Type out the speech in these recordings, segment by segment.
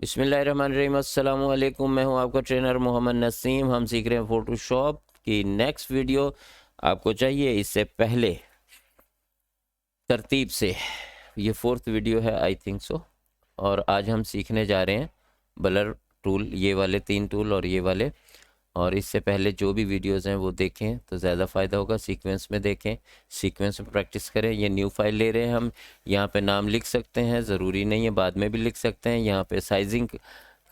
बिस्मिल्लाहिर्रहमानिर्रहीम। अस्सलाम वालेकुम। मैं हूं आपका ट्रेनर मोहम्मद नसीम। हम सीख रहे हैं फ़ोटोशॉप की नेक्स्ट वीडियो। आपको चाहिए इससे पहले तरतीब से, ये फोर्थ वीडियो है आई थिंक सो। और आज हम सीखने जा रहे हैं ब्लर टूल, ये वाले 3 टूल और ये वाले। और इससे पहले जो भी वीडियोस हैं वो देखें तो ज़्यादा फ़ायदा होगा। सीक्वेंस में देखें, सीक्वेंस में प्रैक्टिस करें। ये न्यू फाइल ले रहे हैं हम। यहाँ पे नाम लिख सकते हैं, ज़रूरी नहीं है, बाद में भी लिख सकते हैं। यहाँ पे साइजिंग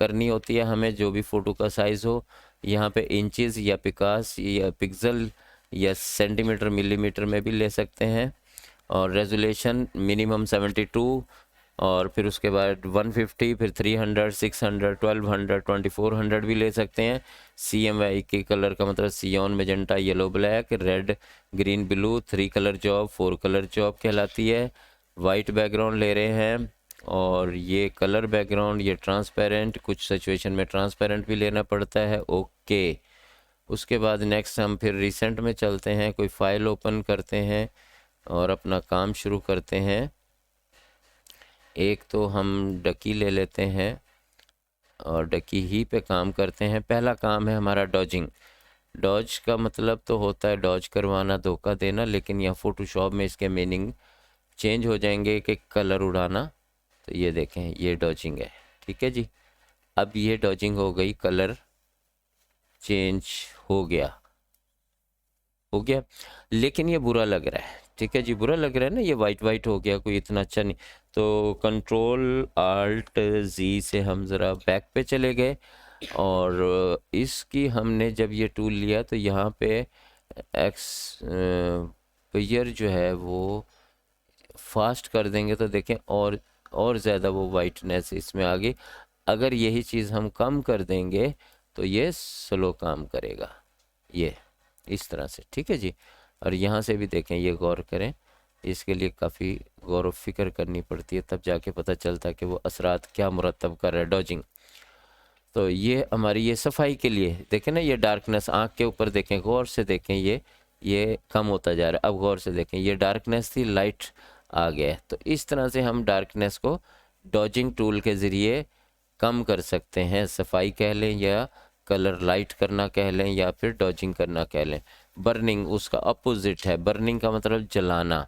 करनी होती है हमें, जो भी फ़ोटो का साइज़ हो। यहाँ पे इंचेस या पिकास या पिक्सल या सेंटीमीटर मिलीमीटर में भी ले सकते हैं। और रेजोल्यूशन मिनिमम 72, और फिर उसके बाद 150, फिर 300, 600, 1200, 2400 भी ले सकते हैं। CMY के कलर का मतलब cyan, magenta, yellow, black, red, green, blue. 3 colour job, 4 colour job कहलाती है। वाइट बैकग्राउंड ले रहे हैं, और ये कलर बैकग्राउंड, ये ट्रांसपेरेंट, कुछ सिचुएशन में ट्रांसपेरेंट भी लेना पड़ता है। ओके। उसके बाद नेक्स्ट हम फिर रिसेंट में चलते हैं, कोई फाइल ओपन करते हैं और अपना काम शुरू करते हैं। एक तो हम डकी ले लेते हैं और डकी ही पे काम करते हैं। पहला काम है हमारा डॉजिंग। डॉज का मतलब तो होता है डॉज करवाना, धोखा देना, लेकिन यहाँ फोटोशॉप में इसके मीनिंग चेंज हो जाएंगे कि कलर उड़ाना। तो ये देखें, ये डॉजिंग है। ठीक है जी। अब ये डॉजिंग हो गई, कलर चेंज हो गया, हो गया। लेकिन ये बुरा लग रहा है। ठीक है जी, बुरा लग रहा है ना, ये वाइट वाइट हो गया, कोई इतना अच्छा नहीं। तो कंट्रोल आल्ट जी से हम ज़रा बैक पे चले गए, और इसकी हमने जब ये टूल लिया तो यहाँ पे एक्स पियर जो है वो फास्ट कर देंगे तो देखें और ज़्यादा वो वाइटनेस इसमें आ गई। अगर यही चीज़ हम कम कर देंगे तो ये स्लो काम करेगा, ये इस तरह से। ठीक है जी। और यहाँ से भी देखें, ये गौर करें, इसके लिए काफ़ी गौर व फिक्र करनी पड़ती है, तब जाके पता चलता है कि वो असरात क्या मुरतब कर रहा है डॉजिंग। तो ये हमारी ये सफाई के लिए देखें ना, ये डार्कनेस आँख के ऊपर देखें, गौर से देखें, ये कम होता जा रहा है। अब गौर से देखें, ये डार्कनेस थी, लाइट आ गया है। तो इस तरह से हम डार्कनेस को डॉजिंग टूल के ज़रिए कम कर सकते हैं। सफाई कह लें, या कलर लाइट करना कह लें, या फिर डॉजिंग करना कह लें। बर्निंग उसका अपोजिट है। बर्निंग का मतलब जलाना।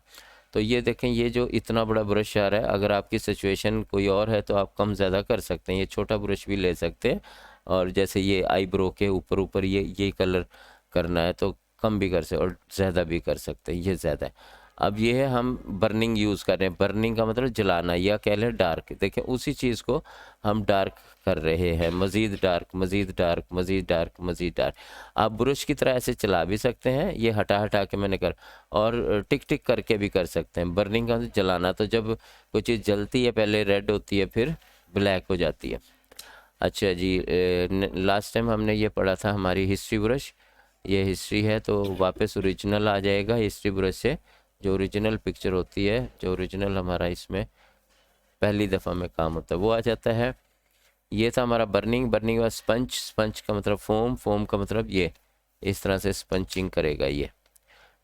तो ये देखें, ये जो इतना बड़ा ब्रश आ रहा है, अगर आपकी सिचुएशन कोई और है तो आप कम ज़्यादा कर सकते हैं। ये छोटा ब्रश भी ले सकते हैं। और जैसे ये आईब्रो के ऊपर ऊपर ये कलर करना है तो कम भी कर सकते और ज़्यादा भी कर सकते हैं, ये ज़्यादा है। अब ये है हम बर्निंग यूज़ कर रहे हैं। बर्निंग का मतलब जलाना, या कह लें डार्क। देखें, उसी चीज़ को हम डार्क कर रहे हैं, मज़ीद डार्क, मज़ीद डार्क, मज़ीद डार्क, मज़ीद डार्क। आप ब्रश की तरह ऐसे चला भी सकते हैं, ये हटा हटा के मैंने कर, और टिक टिक करके भी कर सकते हैं। बर्निंग का मतलब जलाना। तो जब कोई चीज़ जलती है, पहले रेड होती है, फिर ब्लैक हो जाती है। अच्छा जी, लास्ट टाइम हमने ये पढ़ा था हमारी हिस्ट्री ब्रश। ये हिस्ट्री है तो वापस ओरिजिनल आ जाएगा हिस्ट्री ब्रश से। जो ओरिजिनल पिक्चर होती है, जो ओरिजिनल हमारा इसमें पहली दफ़ा में काम होता है, वो आ जाता है। ये था हमारा बर्निंग। बर्निंग के बाद स्पंच। स्पंच का मतलब फोम। फोम का मतलब ये इस तरह से स्पंचिंग करेगा। ये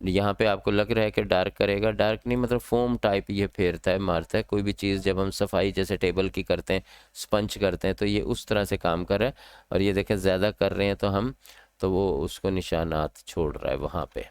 यहाँ पे आपको लग रहा है कि डार्क करेगा, डार्क नहीं, मतलब फोम टाइप ये फेरता है, मारता है। कोई भी चीज़ जब हम सफाई जैसे टेबल की करते हैं, स्पंज करते हैं, तो ये उस तरह से काम कर रहा है। और ये देखें, ज़्यादा कर रहे हैं तो हम, तो वो उसको निशानात छोड़ रहा है वहाँ पे।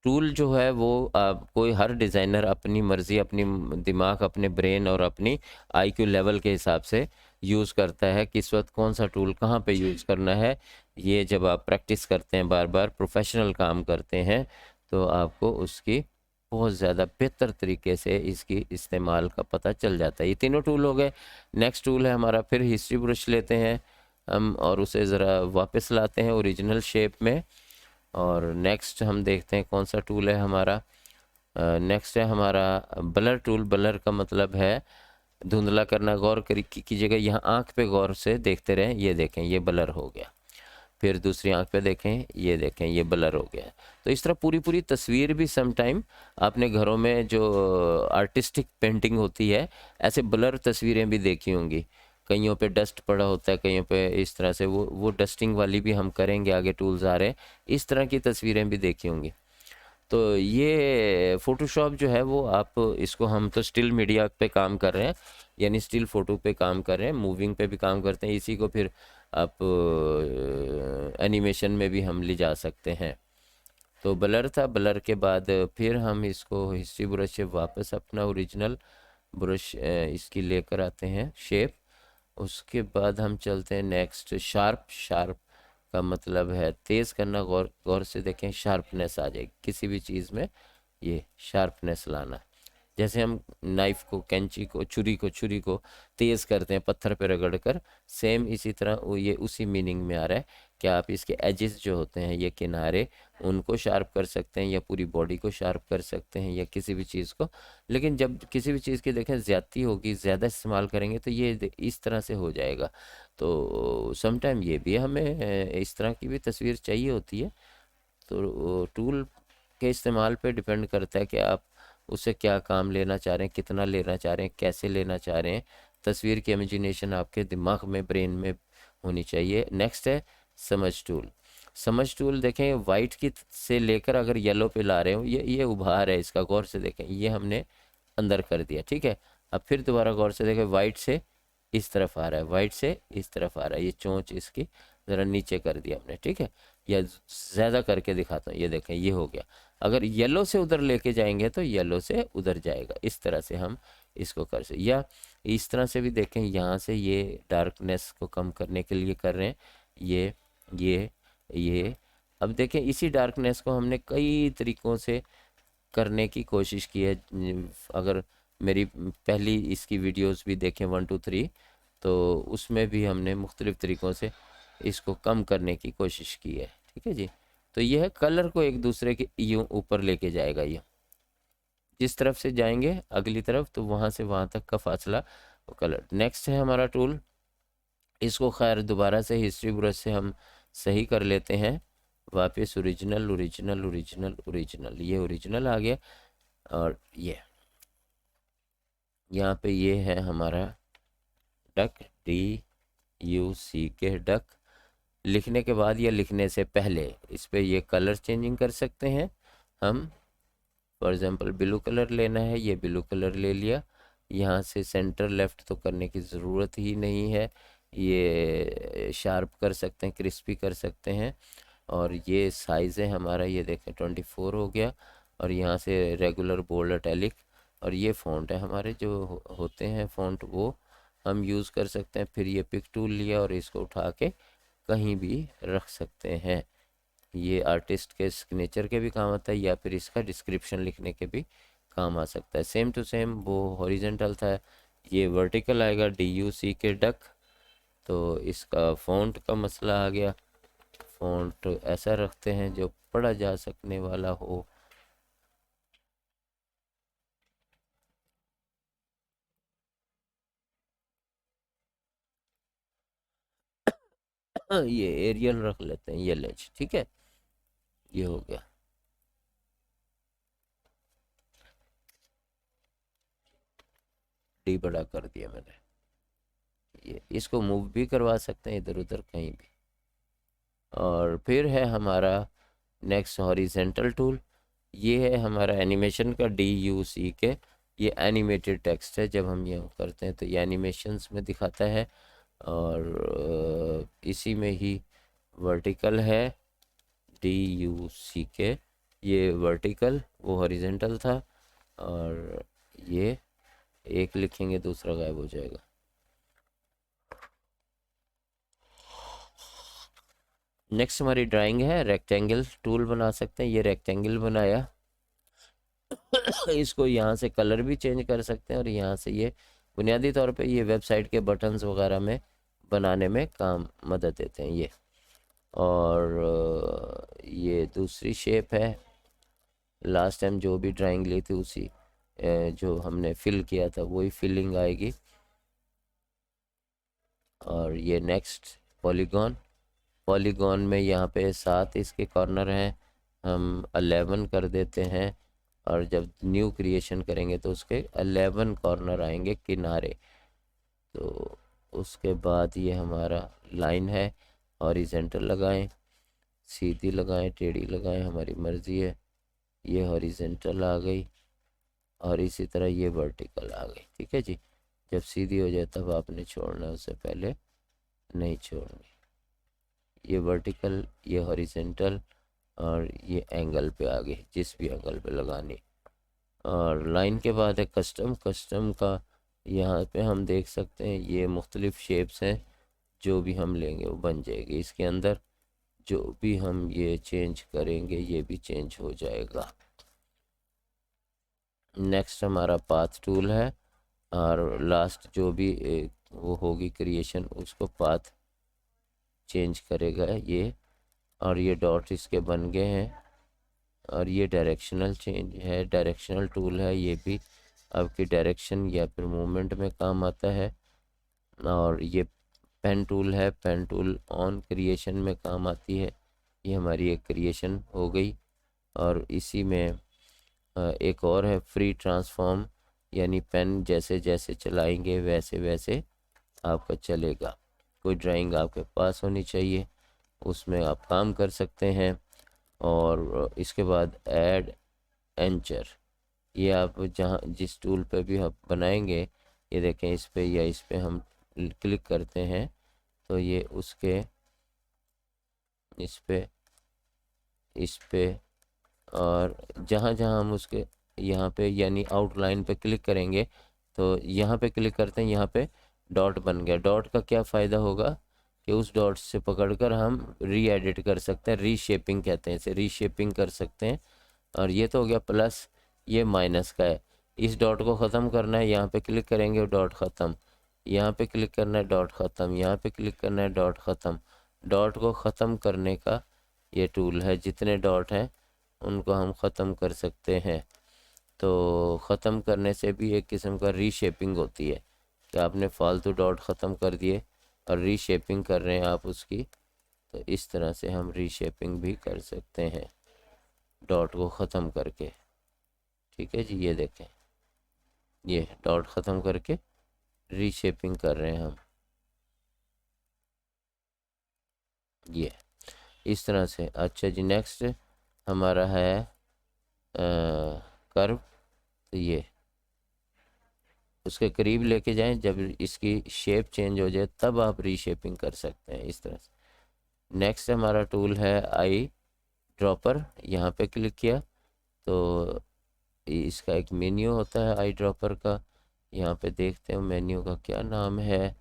टूल जो है वो कोई हर डिज़ाइनर अपनी मर्ज़ी, अपनी दिमाग, अपने ब्रेन और अपनी IQ लेवल के हिसाब से यूज़ करता है, किस वक्त कौन सा टूल कहाँ पे यूज़ करना है। ये जब आप प्रैक्टिस करते हैं, बार बार प्रोफेशनल काम करते हैं, तो आपको उसकी बहुत ज़्यादा बेहतर तरीके से इसकी इस्तेमाल का पता चल जाता है। ये तीनों टूल हो गए। नेक्स्ट टूल है हमारा, फिर हिस्ट्री ब्रश लेते हैं हम और उसे ज़रा वापस लाते हैं ओरिजिनल शेप में। और नेक्स्ट हम देखते हैं कौन सा टूल है हमारा। नेक्स्ट है हमारा ब्लर टूल। ब्लर का मतलब है धुंधला करना। गौर कीजिएगा, यहाँ आँख पे गौर से देखते रहें। ये देखें, ये ब्लर हो गया। फिर दूसरी आँख पे देखें, ये देखें, ये ब्लर हो गया। तो इस तरह पूरी पूरी तस्वीर भी सम टाइम आपने घरों में जो आर्टिस्टिक पेंटिंग होती है, ऐसे ब्लर तस्वीरें भी देखी होंगी। कईयों पे डस्ट पड़ा होता है, कईयों पे इस तरह से, वो डस्टिंग वाली भी हम करेंगे, आगे टूल्स आ रहे हैं। इस तरह की तस्वीरें भी देखी होंगी। तो ये फ़ोटोशॉप जो है वो आप इसको, हम तो स्टिल मीडिया पे काम कर रहे हैं, यानी स्टिल फ़ोटो पे काम कर रहे हैं, मूविंग पे भी काम करते हैं, इसी को फिर आप एनिमेशन में भी हम ले जा सकते हैं। तो ब्लर था, ब्लर के बाद फिर हम इसको हिस्ट्री ब्रश से वापस अपना ओरिजिनल ब्रश इसकी लेकर आते हैं शेप। उसके बाद हम चलते हैं नेक्स्ट शार्प। शार्प का मतलब है तेज़ करना। गौर गौर से देखें, शार्पनेस आ जाएगी किसी भी चीज़ में, ये शार्पनेस लाना। जैसे हम नाइफ को, कैंची को, छुरी को तेज़ करते हैं पत्थर पे रगड़ कर, सेम इसी तरह वो ये उसी मीनिंग में आ रहा है कि आप इसके एजेस जो होते हैं, ये किनारे, उनको शार्प कर सकते हैं या पूरी बॉडी को शार्प कर सकते हैं या किसी भी चीज़ को। लेकिन जब किसी भी चीज़ की देखें ज़्यादती होगी, ज़्यादा इस्तेमाल करेंगे तो ये इस तरह से हो जाएगा। तो समटाइम ये भी हमें इस तरह की भी तस्वीर चाहिए होती है। तो टूल के इस्तेमाल पे डिपेंड करता है कि आप उससे क्या काम लेना चाह रहे हैं, कितना लेना चाह रहे हैं, कैसे लेना चाह रहे हैं। तस्वीर की इमेजिनेशन आपके दिमाग में, ब्रेन में होनी चाहिए। नेक्स्ट है समझ टूल। समझ टूल देखें, वाइट की से लेकर अगर येलो पे ला रहे हो, ये उभार है इसका, गौर से देखें, ये हमने अंदर कर दिया, ठीक है। अब फिर दोबारा गौर से देखें, वाइट से इस तरफ आ रहा है, वाइट से इस तरफ आ रहा है, ये चोंच इसकी ज़रा नीचे कर दिया हमने, ठीक है। या ज़्यादा करके दिखाता हूँ, ये देखें, ये हो गया। अगर येलो से उधर लेके जाएंगे तो येलो से उधर जाएगा, इस तरह से हम इसको कर सकते। या इस तरह से भी देखें, यहाँ से ये डार्कनेस को कम करने के लिए कर रहे हैं, ये ये ये। अब देखें, इसी डार्कनेस को हमने कई तरीक़ों से करने की कोशिश की है। अगर मेरी पहली इसकी वीडियोस भी देखें 1 2 3, तो उसमें भी हमने मुख्तलिफ़ तरीक़ों से इसको कम करने की कोशिश की है, ठीक है जी। तो यह है, कलर को एक दूसरे के यूँ ऊपर लेके जाएगा। ये जिस तरफ से जाएंगे अगली तरफ, तो वहाँ से वहाँ तक का फासला वो कलर। नेक्स्ट है हमारा टूल, इसको खैर दोबारा से हिस्ट्री ब्रश से हम सही कर लेते हैं वापस। ओरिजिनल ओरिजिनल ओरिजिनल ओरिजिनल, ये ओरिजिनल आ गया। और ये यहाँ पे ये है हमारा डक, DUCK, डक। लिखने के बाद या लिखने से पहले इस पर ये कलर चेंजिंग कर सकते हैं हम। फॉर एग्ज़ाम्पल ब्लू कलर लेना है, ये ब्लू कलर ले लिया। यहाँ से सेंटर लेफ़्ट तो करने की ज़रूरत ही नहीं है, ये शार्प कर सकते हैं, क्रिस्पी कर सकते हैं। और ये साइज़ है हमारा, ये देखें 24 हो गया। और यहाँ से रेगुलर, बोल्ड, इटैलिक। और ये फ़ॉन्ट है हमारे जो होते हैं फ़ॉन्ट, वो हम यूज़ कर सकते हैं। फिर ये पिक टूल लिया और इसको उठा के कहीं भी रख सकते हैं। ये आर्टिस्ट के सिग्नेचर के भी काम आता है, या फिर इसका डिस्क्रिप्शन लिखने के भी काम आ सकता है। सेम टू सेम वो हॉरिजेंटल था, ये वर्टिकल आएगा, DUCK, डक। तो इसका फ़ॉन्ट का मसला आ गया, फ़ॉन्ट ऐसा रखते हैं जो पढ़ा जा सकने वाला हो। ये एरियल रख लेते हैं, ये लेज, ठीक है, ये हो गया। डी बड़ा कर दिया मैंने। ये इसको मूव भी करवा सकते हैं इधर उधर कहीं भी। और फिर है हमारा नेक्स्ट हॉरिजेंटल टूल। ये है हमारा एनिमेशन का, DUCK। ये एनिमेटेड टेक्स्ट है, जब हम ये करते हैं तो ये एनिमेशंस में दिखाता है। और इसी में ही वर्टिकल है, DUCK, ये वर्टिकल, वो हॉरिजेंटल था। और ये एक लिखेंगे दूसरा गायब हो जाएगा। नेक्स्ट हमारी ड्राइंग है, रेक्टेंगल टूल बना सकते हैं। ये रेक्टेंगल बनाया, इसको यहाँ से कलर भी चेंज कर सकते हैं। और यहाँ से ये बुनियादी तौर पे ये वेबसाइट के बटन्स वगैरह में बनाने में काम मदद देते हैं ये। और ये दूसरी शेप है, लास्ट टाइम जो भी ड्राइंग ली थी उसी जो हमने फिल किया था वही फिलिंग आएगी। और ये नेक्स्ट पॉलीगॉन। पॉलीगॉन में यहाँ पे 7 इसके कॉर्नर हैं, हम 11 कर देते हैं। और जब न्यू क्रिएशन करेंगे तो उसके 11 कॉर्नर आएंगे किनारे। तो उसके बाद ये हमारा लाइन है, हॉरिजेंटल लगाएं, सीधी लगाएं, टेढ़ी लगाएं, हमारी मर्ज़ी है। ये हॉरिजेंटल आ गई और इसी तरह ये वर्टिकल आ गई। ठीक है जी, जब सीधी हो जाए तब आपने छोड़ना है, उससे पहले नहीं छोड़नी। ये वर्टिकल, ये हॉरिजेंटल और ये एंगल पे आ गई, जिस भी एंगल पे लगानी। और लाइन के बाद है कस्टम। कस्टम का यहाँ पे हम देख सकते हैं ये मुख्तलिफ शेप्स हैं, जो भी हम लेंगे वो बन जाएगी। इसके अंदर जो भी हम ये चेंज करेंगे ये भी चेंज हो जाएगा। नेक्स्ट हमारा पाथ टूल है और लास्ट जो भी वो होगी क्रिएशन, उसको पाथ चेंज करेगा ये। और ये डॉट इसके बन गए हैं। और ये डायरेक्शनल चेंज है, डायरेक्शनल टूल है, ये भी आपकी डायरेक्शन या फिर मूवमेंट में काम आता है। और ये पेन टूल है, पेन टूल ऑन क्रिएशन में काम आती है। ये हमारी एक क्रिएशन हो गई। और इसी में एक और है फ्री ट्रांसफॉर्म, यानी पेन जैसे जैसे चलाएंगे वैसे वैसे आपका चलेगा। कोई ड्राइंग आपके पास होनी चाहिए, उसमें आप काम कर सकते हैं। और इसके बाद ऐड एंचर, ये आप जहाँ जिस टूल पे भी आप बनाएंगे, ये देखें इस पे या इस पे हम क्लिक करते हैं तो ये उसके इस पे और जहाँ जहाँ हम उसके यहाँ पे यानी आउटलाइन पे क्लिक करेंगे तो यहाँ पे क्लिक करते हैं, यहाँ पे डॉट बन गया। डॉट का क्या फ़ायदा होगा कि उस डॉट से पकड़कर हम री एडिट कर सकते हैं, रीशेपिंग कहते हैं इसे, रीशेपिंग कर सकते हैं। और ये तो हो गया प्लस, ये माइनस का है। इस डॉट को ख़त्म करना है, यहाँ पे क्लिक करेंगे डॉट ख़त्म, यहाँ पे क्लिक करना है डॉट ख़त्म, यहाँ पे क्लिक करना है डॉट ख़त्म। डॉट को ख़त्म करने का ये टूल है, जितने डॉट हैं उनको हम ख़त्म कर सकते हैं। तो ख़त्म करने से भी एक किस्म का रीशेपिंग होती है कि आपने फालतू डॉट ख़त्म कर दिए और रीशेपिंग कर रहे हैं आप उसकी, तो इस तरह से हम रीशेपिंग भी कर सकते हैं डॉट को ख़त्म करके। ठीक है जी, ये देखें ये डॉट ख़त्म करके रीशेपिंग कर रहे हैं हम, ये इस तरह से। अच्छा जी, नेक्स्ट हमारा है कर्व। तो ये उसके करीब लेके जाएं, जब इसकी शेप चेंज हो जाए तब आप रीशेपिंग कर सकते हैं इस तरह से। नेक्स्ट हमारा टूल है आई ड्रॉपर, यहाँ पे क्लिक किया तो इसका एक मेन्यू होता है आई ड्रॉपर का। यहाँ पे देखते हैं मेन्यू का क्या नाम है।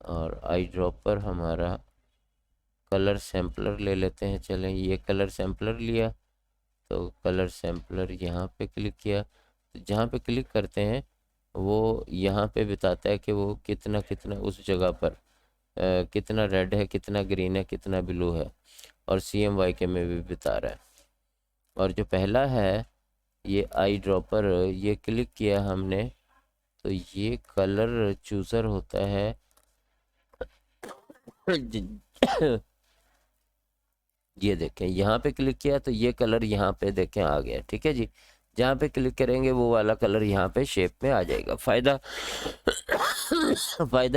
और आई ड्रॉपर हमारा कलर सैम्पलर ले लेते हैं, चलें ये कलर सैम्पलर लिया तो कलर सैम्पलर यहाँ पे क्लिक किया तो जहाँ पे क्लिक करते हैं वो यहाँ पे बताता है कि वो कितना कितना उस जगह पर कितना रेड है, कितना ग्रीन है, कितना ब्लू है। और CMYK में भी बता रहा है। और जो पहला है ये आई ड्रॉपर, ये क्लिक किया हमने तो ये कलर चूज़र होता है ये देखें यहाँ पे क्लिक किया तो ये कलर यहाँ पे देखें आ गया। ठीक है जी, जहाँ पे क्लिक करेंगे वो वाला कलर यहाँ पे शेप में आ जाएगा। फ़ायदा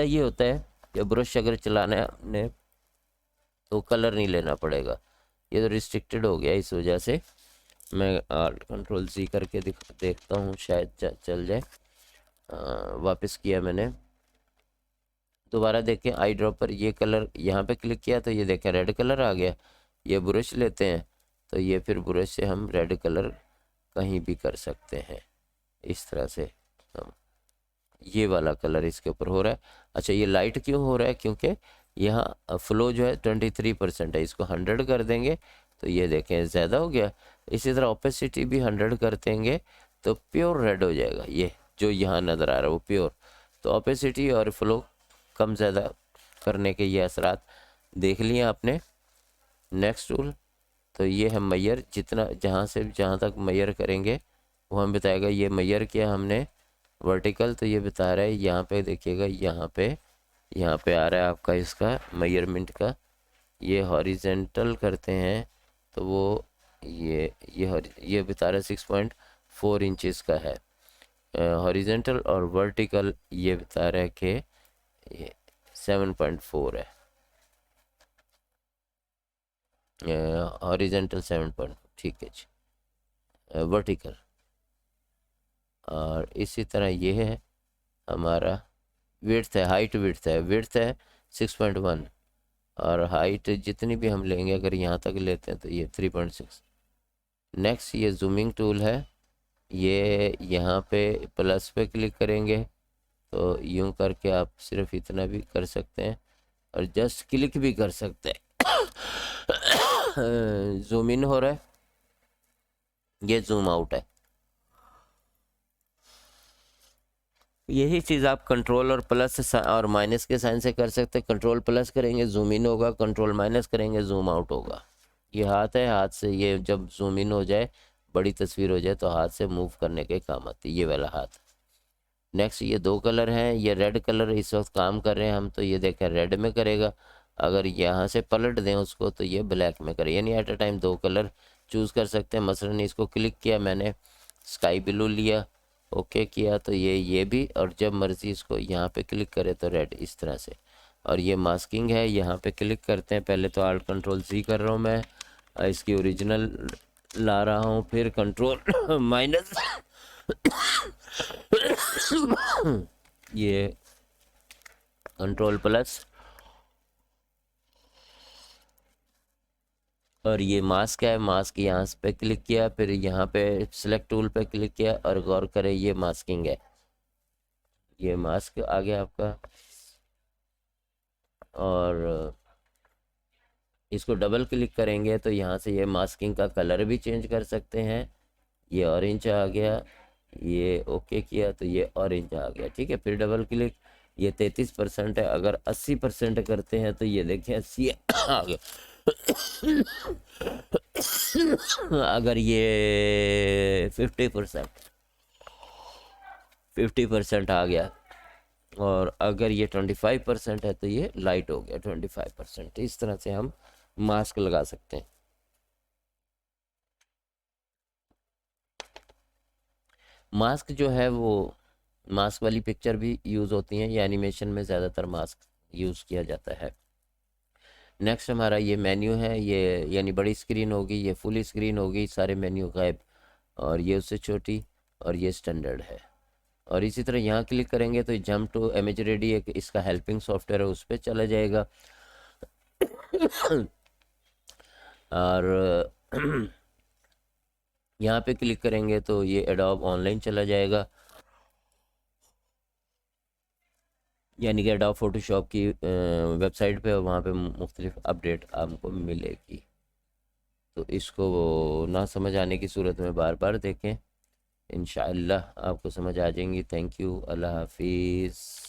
ये होता है कि ब्रश अगर चलाना है आपने तो कलर नहीं लेना पड़ेगा। ये तो रिस्ट्रिक्टेड हो गया, इस वजह से मैं Ctrl+C करके देखता हूँ, शायद चल जाए। वापस किया मैंने, दोबारा देखें आई ड्रॉपर, ये कलर यहाँ पे क्लिक किया तो ये देखें रेड कलर आ गया। ये ब्रश लेते हैं तो ये फिर ब्रश से हम रेड कलर कहीं भी कर सकते हैं इस तरह से। ये वाला कलर इसके ऊपर हो रहा है। अच्छा, ये लाइट क्यों हो रहा है? क्योंकि यहाँ फ्लो जो है 23% है, इसको 100 कर देंगे तो ये देखें ज़्यादा हो गया। इसी तरह ओपेसिटी भी 100 कर देंगे तो प्योर रेड हो जाएगा, ये जो यहाँ नज़र आ रहा है वो प्योर। तो ओपेसिटी और फ्लो कम ज़्यादा करने के ये असरात देख लिए आपने। नेक्स्ट टूल तो ये है मैयर, जितना जहाँ से जहाँ तक मैयर करेंगे वो हम बताएगा। ये मैयर किया हमने वर्टिकल तो ये बता रहा है, यहाँ पे देखिएगा यहाँ पे आ रहा है आपका इसका मेजरमेंट का। ये हॉरिजेंटल करते हैं तो वो ये बता रहा है 6.4 इंचज़ का है हॉरिजेंटल, और वर्टिकल ये बता रहा है कि ये 7.4 है हॉरिजेंटल 7.4। ठीक है जी, वर्टिकल। और इसी तरह ये है हमारा विड्थ है, हाइट विड्थ है 6.1, और हाइट जितनी भी हम लेंगे, अगर यहाँ तक लेते हैं तो ये 3.6। नेक्स्ट ये जूमिंग टूल है, ये यहाँ पे प्लस पे क्लिक करेंगे तो यूं करके आप सिर्फ इतना भी कर सकते हैं, और जस्ट क्लिक भी कर सकते हैं। जूम इन हो रहा है, ये जूम आउट है। यही चीज़ आप कंट्रोल और प्लस और माइनस के साइन से कर सकते हैं। कंट्रोल प्लस करेंगे जूम इन होगा, कंट्रोल माइनस करेंगे जूम आउट होगा। ये हाथ है, हाथ से ये जब जूम इन हो जाए, बड़ी तस्वीर हो जाए, तो हाथ से मूव करने के काम आती है ये वाला हाथ। नेक्स्ट ये दो कलर हैं, ये रेड कलर इस वक्त काम कर रहे हैं हम, तो ये देखें रेड में करेगा। अगर यहाँ से पलट दें उसको तो ये ब्लैक में करे, यानी एट अ टाइम दो कलर चूज़ कर सकते हैं। मसलन इसको क्लिक किया मैंने, स्काई ब्लू लिया, ओके किया तो ये भी, और जब मर्ज़ी इसको यहाँ पे क्लिक करे तो रेड, इस तरह से। और ये मास्किंग है, यहाँ पे क्लिक करते हैं, पहले तो आल्ट कंट्रोल सी कर रहा हूँ मैं, इसकी ओरिजिनल ला रहा हूँ, फिर कंट्रोल माइनस ये कंट्रोल प्लस, और ये मास्क है, मास्क यहाँ पे क्लिक किया, फिर यहाँ पे सिलेक्ट टूल पे क्लिक किया, और गौर करें ये मास्किंग है, ये मास्क आ गया आपका। और इसको डबल क्लिक करेंगे तो यहाँ से ये मास्किंग का कलर भी चेंज कर सकते हैं। ये ऑरेंज आ गया, ये ओके किया तो ये ऑरेंज आ गया, ठीक है। फिर डबल क्लिक, ये 33% है, अगर 80% करते हैं तो ये देखें 80 आ गया। अगर ये 50% आ गया, और अगर ये 25% है तो ये लाइट हो गया 25%। इस तरह से हम मास्क लगा सकते हैं। मास्क जो है वो, मास्क वाली पिक्चर भी यूज़ होती हैं, ये एनिमेशन में ज़्यादातर मास्क यूज़ किया जाता है। नेक्स्ट हमारा ये मेन्यू है, ये यानी बड़ी स्क्रीन होगी, ये फुल स्क्रीन होगी, सारे मेन्यू गायब, और ये उससे छोटी, और ये स्टैंडर्ड है। और इसी तरह यहाँ क्लिक करेंगे तो जंप टू इमेज रेडी, एक इसका हेल्पिंग सॉफ्टवेयर है, उस पर चला जाएगा। और यहाँ पे क्लिक करेंगे तो ये एडोब ऑनलाइन चला जाएगा, यानी कि एडोब फोटोशॉप की वेबसाइट पे, वहाँ पे मुख्तलिफ अपडेट आपको मिलेगी। तो इसको ना समझ आने की सूरत में बार बार देखें, इंशाअल्लाह आपको समझ आ जाएंगी। थैंक यू, अल्लाह हाफिज़।